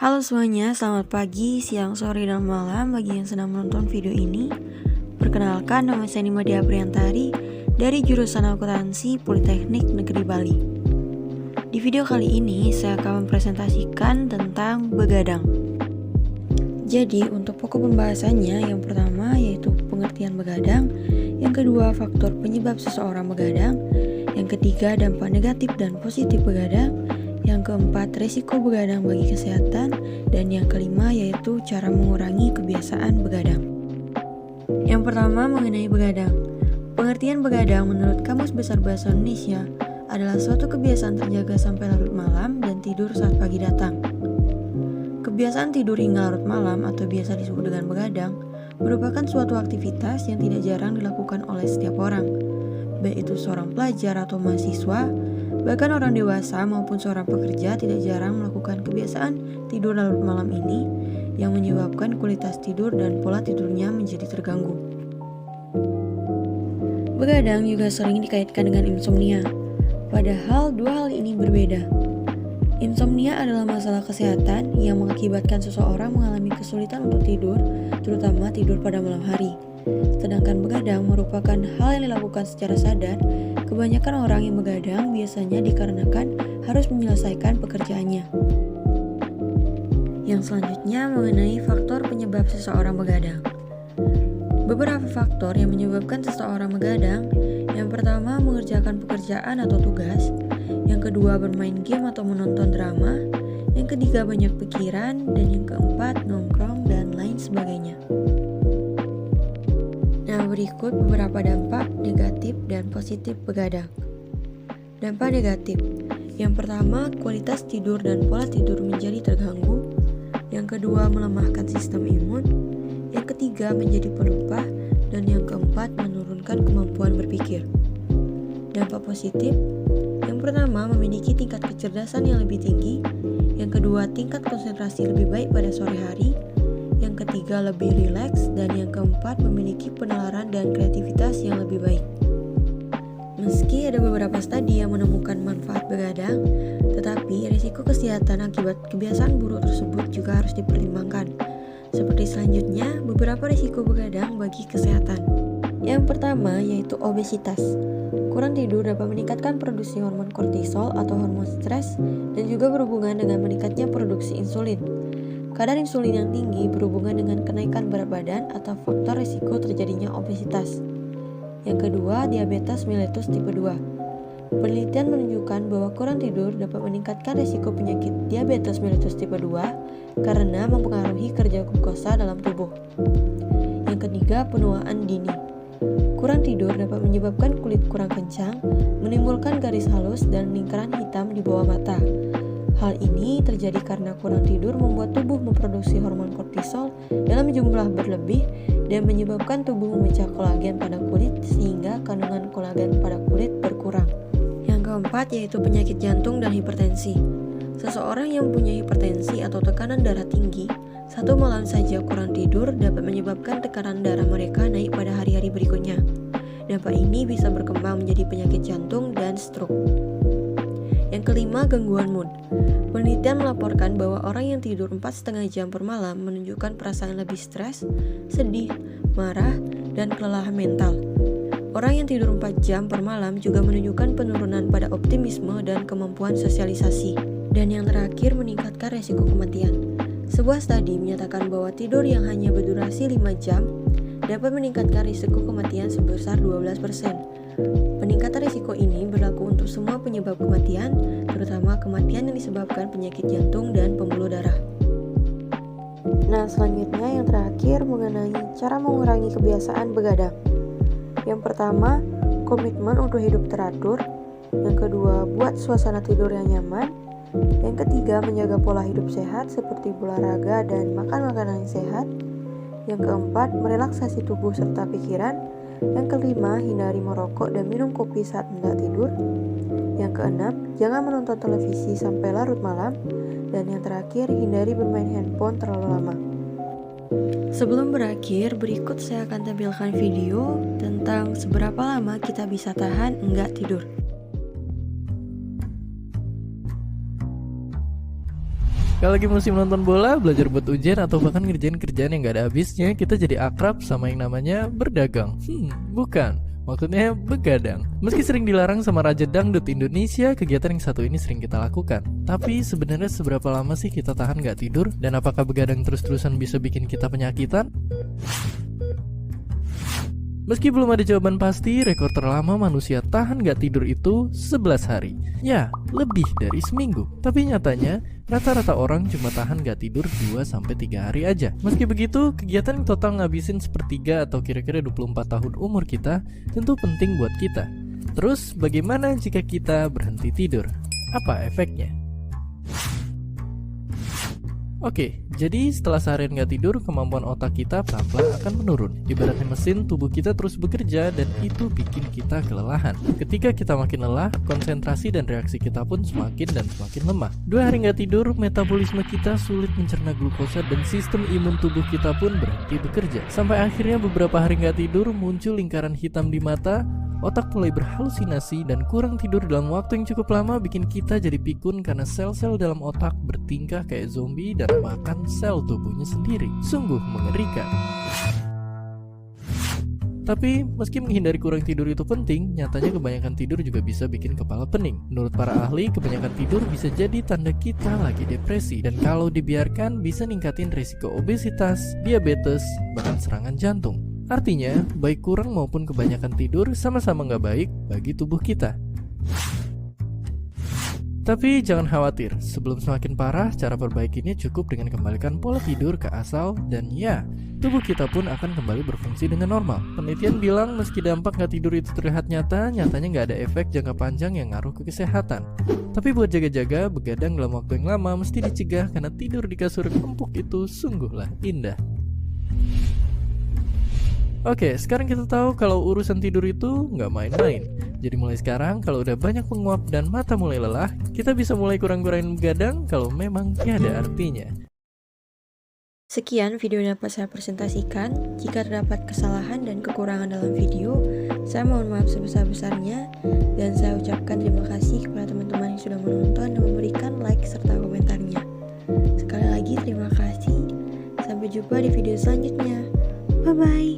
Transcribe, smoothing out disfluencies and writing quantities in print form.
Halo semuanya, selamat pagi, siang, sore, dan malam bagi yang sedang menonton video ini. Perkenalkan, nama saya Nimadia Priantari dari jurusan Akuntansi Politeknik Negeri Bali. Di video kali ini, saya akan mempresentasikan tentang begadang. Jadi, untuk pokok pembahasannya, yang pertama yaitu pengertian begadang, yang kedua faktor penyebab seseorang begadang, yang ketiga dampak negatif dan positif begadang, yang keempat, risiko begadang bagi kesehatan, dan yang kelima yaitu cara mengurangi kebiasaan begadang. Yang pertama mengenai begadang. Pengertian begadang menurut Kamus Besar Bahasa Indonesia adalah suatu kebiasaan terjaga sampai larut malam dan tidur saat pagi datang. Kebiasaan tidur hingga larut malam atau biasa disebut dengan begadang merupakan suatu aktivitas yang tidak jarang dilakukan oleh setiap orang, baik itu seorang pelajar atau mahasiswa. Bahkan orang dewasa maupun seorang pekerja tidak jarang melakukan kebiasaan tidur larut malam ini yang menyebabkan kualitas tidur dan pola tidurnya menjadi terganggu. Begadang juga sering dikaitkan dengan insomnia, padahal dua hal ini berbeda. Insomnia adalah masalah kesehatan yang mengakibatkan seseorang mengalami kesulitan untuk tidur, terutama tidur pada malam hari. Sedangkan begadang merupakan hal yang dilakukan secara sadar. Kebanyakan orang yang begadang biasanya dikarenakan harus menyelesaikan pekerjaannya. Yang selanjutnya mengenai faktor penyebab seseorang begadang. Beberapa faktor yang menyebabkan seseorang begadang. Yang pertama, mengerjakan pekerjaan atau tugas. Yang kedua, bermain game atau menonton drama. Yang ketiga, banyak pikiran. Dan yang keempat, nongkrong dan lain sebagainya. Nah, berikut beberapa dampak negatif dan positif begadang. Dampak negatif. Yang pertama, kualitas tidur dan pola tidur menjadi terganggu. Yang kedua, melemahkan sistem imun. Yang ketiga, menjadi pelupa. Dan yang keempat, menurunkan kemampuan berpikir. Dampak positif. Yang pertama, memiliki tingkat kecerdasan yang lebih tinggi. Yang kedua, tingkat konsentrasi lebih baik pada sore hari. Yang ketiga, lebih rileks. Dan yang keempat, memiliki penalaran dan kreativitas yang lebih baik. Meski ada beberapa studi yang menemukan manfaat begadang, tetapi risiko kesehatan akibat kebiasaan buruk tersebut juga harus dipertimbangkan. Seperti selanjutnya, beberapa risiko begadang bagi kesehatan. Yang pertama yaitu obesitas. Kurang tidur dapat meningkatkan produksi hormon kortisol atau hormon stres dan juga berhubungan dengan meningkatnya produksi insulin. Kadar insulin yang tinggi berhubungan dengan kenaikan berat badan atau faktor risiko terjadinya obesitas. Yang kedua, diabetes mellitus tipe 2. Penelitian menunjukkan bahwa kurang tidur dapat meningkatkan risiko penyakit diabetes mellitus tipe 2 karena mempengaruhi kerja glukosa dalam tubuh. Yang ketiga, penuaan dini. Kurang tidur dapat menyebabkan kulit kurang kencang, menimbulkan garis halus dan lingkaran hitam di bawah mata. Hal ini terjadi karena kurang tidur membuat tubuh memproduksi hormon kortisol dalam jumlah berlebih dan menyebabkan tubuh memecah kolagen pada kulit sehingga kandungan kolagen pada kulit berkurang. Yang keempat yaitu penyakit jantung dan hipertensi. Seseorang yang punya hipertensi atau tekanan darah tinggi, satu malam saja kurang tidur dapat menyebabkan tekanan darah mereka naik pada hari-hari berikutnya. Dampak ini bisa berkembang menjadi penyakit jantung dan stroke. Yang kelima, gangguan mood. Penelitian melaporkan bahwa orang yang tidur 4,5 jam per malam menunjukkan perasaan lebih stres, sedih, marah, dan kelelahan mental. Orang yang tidur 4 jam per malam juga menunjukkan penurunan pada optimisme dan kemampuan sosialisasi. Dan yang terakhir, meningkatkan resiko kematian. Sebuah studi menyatakan bahwa tidur yang hanya berdurasi 5 jam dapat meningkatkan risiko kematian sebesar 12%. Peningkatan risiko ini berlaku untuk semua penyebab kematian, terutama kematian yang disebabkan penyakit jantung dan pembuluh darah. Nah, selanjutnya yang terakhir mengenai cara mengurangi kebiasaan begadang. Yang pertama, komitmen untuk hidup teratur. Yang kedua, buat suasana tidur yang nyaman. Yang ketiga, menjaga pola hidup sehat seperti olahraga dan makan makanan yang sehat. Yang keempat, merelaksasi tubuh serta pikiran. Yang kelima, hindari merokok dan minum kopi saat hendak tidur. Yang keenam, jangan menonton televisi sampai larut malam. Dan yang terakhir, hindari bermain handphone terlalu lama. Sebelum berakhir, berikut saya akan tampilkan video tentang seberapa lama kita bisa tahan enggak tidur. Kalau lagi musim nonton bola, belajar buat ujian, atau bahkan ngerjain kerjaan yang gak ada habisnya, kita jadi akrab sama yang namanya berdagang. Bukan, maksudnya begadang. Meski sering dilarang sama Raja Dangdut Indonesia, kegiatan yang satu ini sering kita lakukan. Tapi sebenarnya seberapa lama sih kita tahan gak tidur? Dan apakah begadang terus-terusan bisa bikin kita penyakitan? Meski belum ada jawaban pasti, rekor terlama manusia tahan gak tidur itu 11 hari. Ya, lebih dari seminggu. Tapi nyatanya, rata-rata orang cuma tahan gak tidur 2-3 hari aja. Meski begitu, kegiatan yang total ngabisin sepertiga atau kira-kira 24 tahun umur kita tentu penting buat kita. Terus, bagaimana jika kita berhenti tidur? Apa efeknya? Oke, jadi setelah seharian nggak tidur, kemampuan otak kita pelan-pelan akan menurun. Ibaratnya mesin, tubuh kita terus bekerja dan itu bikin kita kelelahan. Ketika kita makin lelah, konsentrasi dan reaksi kita pun semakin dan semakin lemah. 2 hari nggak tidur, metabolisme kita sulit mencerna glukosa dan sistem imun tubuh kita pun berhenti bekerja. Sampai akhirnya beberapa hari nggak tidur, muncul lingkaran hitam di mata, otak mulai berhalusinasi, dan kurang tidur dalam waktu yang cukup lama bikin kita jadi pikun karena sel-sel dalam otak bertingkah kayak zombie dan makan sel tubuhnya sendiri. Sungguh mengerikan. Tapi meski menghindari kurang tidur itu penting, nyatanya kebanyakan tidur juga bisa bikin kepala pening. Menurut para ahli, kebanyakan tidur bisa jadi tanda kita lagi depresi, dan kalau dibiarkan bisa ningkatin risiko obesitas, diabetes, bahkan serangan jantung. Artinya, baik kurang maupun kebanyakan tidur sama-sama nggak baik bagi tubuh kita. Tapi jangan khawatir, sebelum semakin parah, cara perbaikinya cukup dengan kembalikan pola tidur ke asal, dan ya, tubuh kita pun akan kembali berfungsi dengan normal. Penelitian bilang meski dampak nggak tidur itu terlihat nyata, nyatanya nggak ada efek jangka panjang yang ngaruh ke kesehatan. Tapi buat jaga-jaga, begadang dalam waktu yang lama mesti dicegah karena tidur di kasur empuk itu sungguhlah indah. Oke, sekarang kita tahu kalau urusan tidur itu nggak main-main. Jadi mulai sekarang, kalau udah banyak penguap dan mata mulai lelah, kita bisa mulai kurang-kurangin begadang kalau memang tiada artinya. Sekian video yang dapat saya presentasikan. Jika terdapat kesalahan dan kekurangan dalam video, saya mohon maaf sebesar-besarnya. Dan saya ucapkan terima kasih kepada teman-teman yang sudah menonton dan memberikan like serta komentarnya. Sekali lagi terima kasih. Sampai jumpa di video selanjutnya. Bye-bye.